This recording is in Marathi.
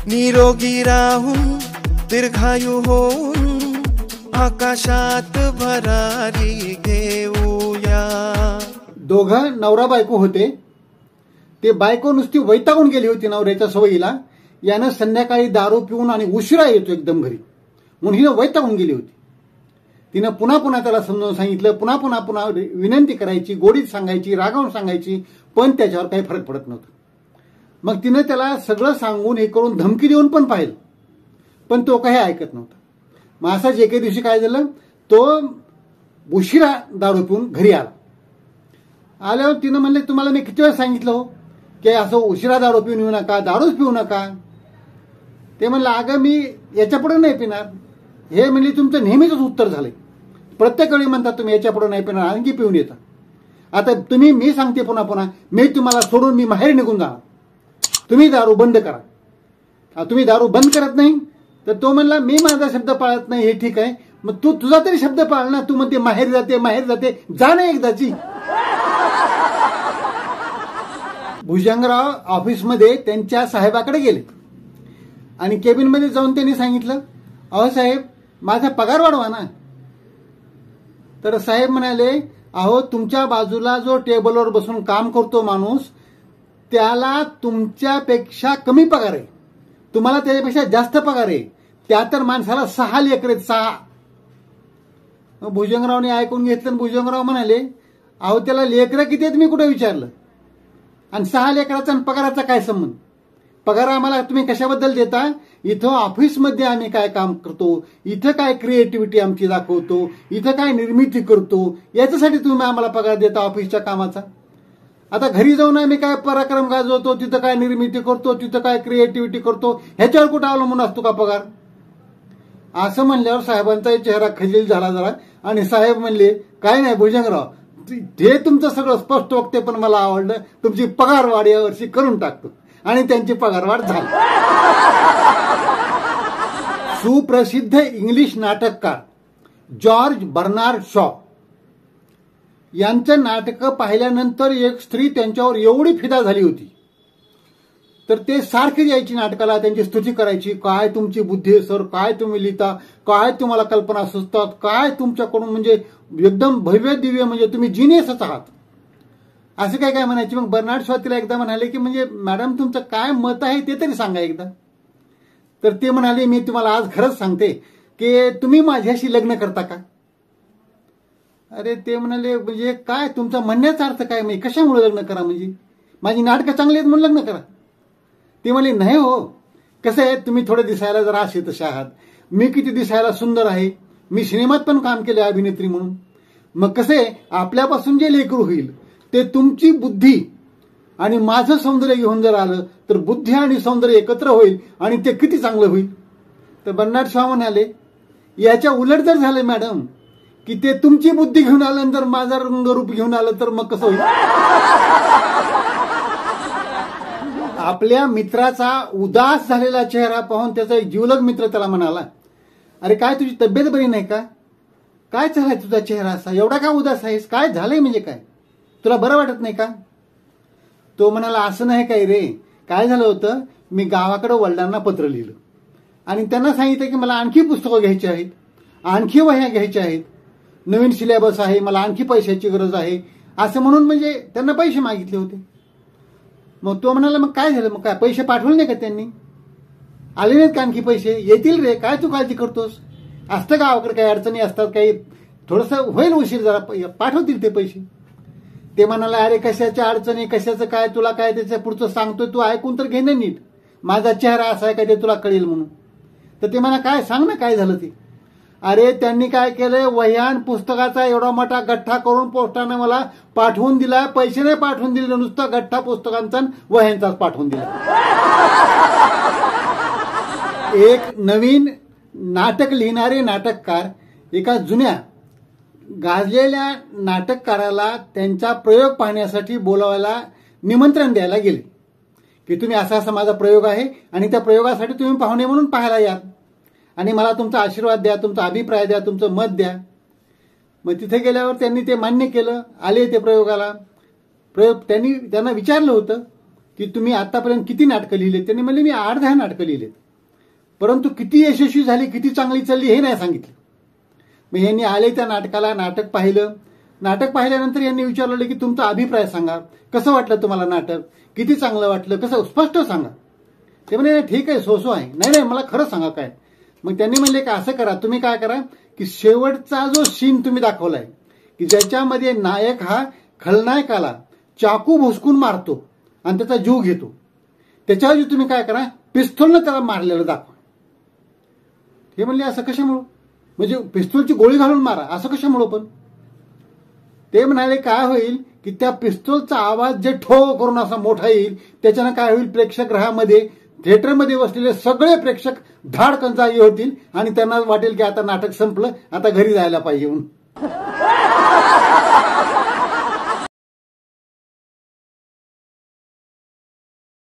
निरोगी राहून दीर्घायू होऊन आकाशात भरारी घेऊया। दोघं नवरा बायको होते। ते बायको नुसती वैतागून गेली होती नवऱ्याच्या सवयीला। यानं संध्याकाळी दारू पिऊन आणि उशिरा येतो एकदम घरी, म्हणून हिनं वैतागून गेली होती। तिनं पुन्हा पुन्हा त्याला समजावून सांगितलं, पुन्हा पुन्हा पुन्हा विनंती करायची, गोडीत सांगायची, रागावून सांगायची, पण त्याच्यावर काही फरक पडत नव्हता। मग तिनं त्याला सगळं सांगून हे करून धमकी देऊन पण पाहिलं, पण तो काही ऐकत नव्हता। मग असाच एके दिवशी काय झालं, तो उशिरा दारू पिऊन घरी आल्यावर तिनं म्हणले, तुम्हाला मी किती वेळ सांगितलं हो की असं उशिरा दारू पिऊन येऊ नका, दारूच पिऊ नका। ते म्हणलं, अगं मी याच्यापुढे नाही पिणार। हे म्हणजे तुमचं नेहमीच उत्तर झालंय, प्रत्येक वेळी म्हणतात तुम्ही याच्यापुढे नाही पिणार, आणखी पिऊन येता। आता तुम्ही, मी सांगते पुन्हा पुन्हा, मी तुम्हाला सोडून मी माहेर निघून जाणार, तुम्ही दारू बंद करा। तुम्ही दारू बंद करत नाही तर तो म्हणला, मी माझा शब्द पाळत नाही, हे ठीक आहे, मग तू तुझा तरी शब्द पाळ ना। तू म्हणते माहेर जाते, जा ना एकदाची। भुजंगराव ऑफिसमध्ये त्यांच्या साहेबाकडे गेले आणि केबिनमध्ये जाऊन त्यांनी सांगितलं, अहो साहेब, माझा पगार वाढवा ना। तर साहेब म्हणाले, अहो तुमच्या बाजूला जो टेबलवर बसून काम करतो माणूस, त्याला तुमच्यापेक्षा कमी पगार आहे, तुम्हाला त्याच्यापेक्षा जास्त पगार आहे। त्या तर माणसाला 6 लेकरं आहेत, 6। मग भुजंगरावने ऐकून घेतलं। भुजंगराव म्हणाले, अहो त्याला लेकरं किती आहेत मी कुठे विचारलं, आणि 6 लेकराचा आणि पगाराचा काय संबंध? पगार आम्हाला तुम्ही कशाबद्दल देता? इथं ऑफिसमध्ये आम्ही काय काम करतो, इथं काय क्रिएटिव्हिटी आमची दाखवतो, इथं काय निर्मिती करतो, याच्यासाठी तुम्ही आम्हाला पगार देता ऑफिसच्या कामाचा। आता घरी जाऊन आम्ही काय पराक्रम गाजवतो, तिथं काय निर्मिती करतो, तिथं काय क्रिएटिव्हिटी करतो, ह्याच्यावर कुठं अवलंबून असतो का पगार? असं म्हणल्यावर साहेबांचा चेहरा खजील झाला जरा, आणि साहेब म्हणले, काय नाही भुजंगराव, हे तुमचं सगळं स्पष्ट वक्तव्य पण मला आवडलं, तुमची पगार वाढ यावर्षी करून टाकतो। आणि त्यांची पगारवाढ झाली। सुप्रसिद्ध इंग्लिश नाटककार जॉर्ज बर्नार्ड शॉ यांचं नाटकं पाहिल्यानंतर एक स्त्री त्यांच्यावर एवढी फिदा झाली होती, तर ते सारखी यायची नाटकाला, त्यांची स्तुती करायची। काय तुमची बुद्धी आहे सर, काय तुम्ही लिहिता, काय तुम्हाला कल्पना सुचतात, काय तुमच्याकडून म्हणजे एकदम भव्य दिव्य, म्हणजे तुम्ही जिनियसच आहात, असं काय काय म्हणायची। मग बर्नार्ड शॉ तिला एकदा म्हणाले की, म्हणजे मॅडम तुमचं काय मत आहे ते तरी सांगा एकदा। तर ते म्हणाले, मी तुम्हाला आज खरंच सांगते की तुम्ही माझ्याशी लग्न करता का? अरे ते म्हणाले, म्हणजे काय तुमचा म्हणण्याचा अर्थ काय, म्हणजे कशामुळे लग्न करा, म्हणजे माझी नाटकं चांगली आहेत म्हणून लग्न करा? ते म्हणले, नाही हो, कसं आहे, तुम्ही थोडे दिसायला जरा असे तसे आहात, मी किती दिसायला सुंदर आहे, मी सिनेमात पण काम केले अभिनेत्री म्हणून। मग कसं आहे, आपल्यापासून जे लेकरू होईल ते तुमची बुद्धी आणि माझं सौंदर्य घेऊन जर आलं तर बुद्धी आणि सौंदर्य एकत्र होईल आणि ते किती चांगलं होईल। तर बर्नार्ड शॉ म्हणाले, याच्या उलट जर झालं मॅडम की ते तुमची बुद्धी घेऊन आलं, जर माझं रंगरूप घेऊन आलं तर मग कसं होईल? आपल्या मित्राचा उदास झालेला चेहरा पाहून त्याचा एक जिवलग मित्र त्याला म्हणाला, अरे काय तुझी तब्येत बरी नाही का? काय चाललाय तुझा चेहरा असा, एवढा का उदास आहेस, काय झालंय, म्हणजे काय तुला बरं वाटत नाही का? तो म्हणाला, असं नाही काय रे, काय झालं होतं, मी गावाकडे वडिलांना पत्र लिहिलं आणि त्यांना सांगितलं की मला आणखी पुस्तकं घ्यायची आहेत, आणखी वह्या घ्यायच्या आहेत, नवीन सिलेबस आहे, मला आणखी पैशाची गरज आहे, असं म्हणून म्हणजे त्यांना पैसे मागितले होते। मग तो म्हणाला, मग काय झालं, मग काय पैसे पाठवले नाही का त्यांनी? आले नाहीत का आणखी पैसे? येतील रे, काय तू काळजी करतोस, असतं गावाकडे काही अडचणी असतात, काही थोडंसं होईल उशीर, जरा पाठवतील ते पैसे। ते म्हणाला, अरे कशाच्या अडचणी, कशाचं काय, तुला काय त्याच्या पुढचं सांगतोय, तू ऐकून तर घे ना नीट, माझा चेहरा असा आहे काय ते तुला कळेल म्हणून। तर ते म्हणा, काय सांग ना काय झालं ते? अरे त्यांनी काय केलंय, वह्यान पुस्तकाचा एवढा मोठा गठ्ठा करून पोस्टाने मला पाठवून दिला, पैसे नाही पाठवून दिले, नुसता गठ्ठा पुस्तकांचा वह्यांचाच पाठवून दिला। एक नवीन नाटक लिहिणारे नाटककार एका जुन्या गाजलेल्या नाटककाराला त्यांचा प्रयोग पाहण्यासाठी बोलावायला निमंत्रण द्यायला गेले की तुम्ही असा असा माझा प्रयोग आहे आणि त्या प्रयोगासाठी तुम्ही पाहुणे म्हणून पाहायला या आणि मला तुमचा आशीर्वाद द्या, तुमचा अभिप्राय द्या, तुमचं मत द्या। मग तिथे गेल्यावर त्यांनी ते मान्य केलं, आले ते प्रयोगाला। त्यांना विचारलं होतं की तुम्ही आतापर्यंत किती नाटकं लिहिलेत. त्यांनी म्हणले मी 8-10 नाटकं लिहिलेत, परंतु किती यशस्वी झाली, किती चांगली चालली हे नाही सांगितलं. मग यांनी आले त्या नाटकाला, नाटक पाहिलं. नाटक पाहिल्यानंतर यांनी विचारलं की तुमचा अभिप्राय सांगा, कसं वाटलं तुम्हाला नाटक, किती चांगलं वाटलं, कसं, स्पष्ट सांगा. ते म्हणे ठीक आहे, सो आहे. नाही मला खरं सांगा काय. मग त्यांनी म्हणले की असं करा, तुम्ही काय करा की शेवटचा जो सीन तुम्ही दाखवलाय की ज्याच्यामध्ये नायक हा खलनायकाला चाकू भुसकून मारतो आणि त्याचा जीव घेतो, त्याच्याऐवजी तुम्ही काय करा, पिस्तूलनं त्याला मारलेलं दाखवा. हे म्हणले असं कशामुळं, म्हणजे पिस्तूलची गोळी घालून मारा असं कशामुळं. पण ते म्हणाले काय होईल की त्या पिस्तूलचा आवाज जे ठो करून असा मोठा येईल, त्याच्यानं काय होईल, प्रेक्षकगृहामध्ये थिएटरमध्ये बसलेले सगळे प्रेक्षक धाडकन जागी होतील आणि त्यांना वाटेल की आता नाटक संपलं, आता घरी जायला पाहिजे म्हणून.